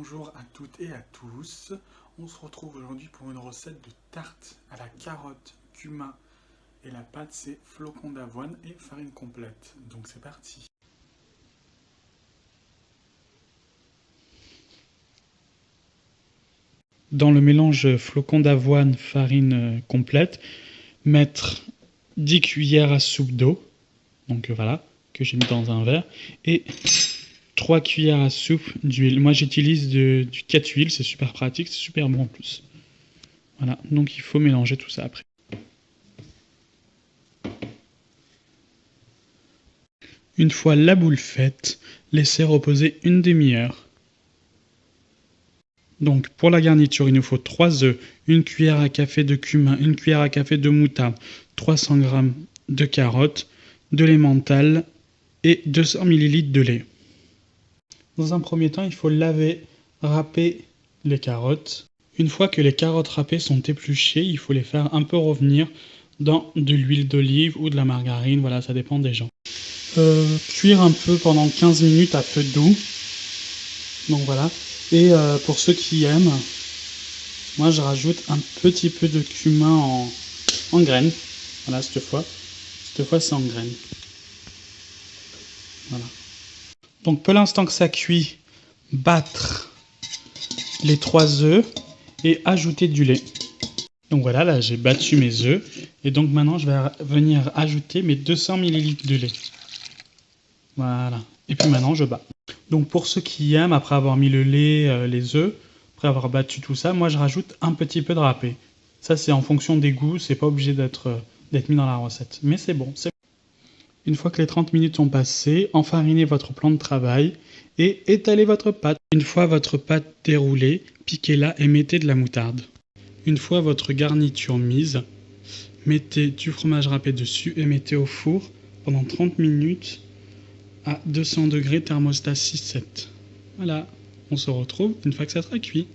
Bonjour à toutes et à tous. On se retrouve aujourd'hui pour une recette de tarte à la carotte, cumin et la pâte c'est flocons d'avoine et farine complète. Donc c'est parti. Dans le mélange flocons d'avoine, farine complète, mettre 10 cuillères à soupe d'eau, donc voilà, que j'ai mis dans un verre, et 3 cuillères à soupe d'huile. Moi j'utilise du 4 huiles, c'est super pratique, c'est super bon en plus. Voilà, donc il faut mélanger tout ça après. Une fois la boule faite, laissez reposer une demi-heure. Donc pour la garniture, il nous faut 3 œufs, 1 cuillère à café de cumin, 1 cuillère à café de moutarde, 300 g de carottes, de l'emmental et 200 ml de lait. Dans un premier temps, il faut laver, râper les carottes. Une fois que les carottes râpées sont épluchées, il faut les faire un peu revenir dans de l'huile d'olive ou de la margarine, voilà, ça dépend des gens. Cuire un peu pendant 15 minutes à feu doux. Donc voilà. Et pour ceux qui aiment, moi je rajoute un petit peu de cumin en graines. Voilà, cette fois c'est en graines. Voilà. Donc pour l'instant que ça cuit, battre les 3 œufs et ajouter du lait. Donc voilà, là j'ai battu mes œufs. Et donc maintenant je vais venir ajouter mes 200 ml de lait. Voilà. Et puis maintenant je bats. Donc pour ceux qui aiment, après avoir mis le lait, les œufs, après avoir battu tout ça, moi je rajoute un petit peu de râpé. Ça c'est en fonction des goûts, c'est pas obligé d'être mis dans la recette. Mais c'est bon. Une fois que les 30 minutes sont passées, enfarinez votre plan de travail et étalez votre pâte. Une fois votre pâte déroulée, piquez-la et mettez de la moutarde. Une fois votre garniture mise, mettez du fromage râpé dessus et mettez au four pendant 30 minutes à 200 degrés, thermostat 6-7. Voilà, on se retrouve une fois que ça sera cuit.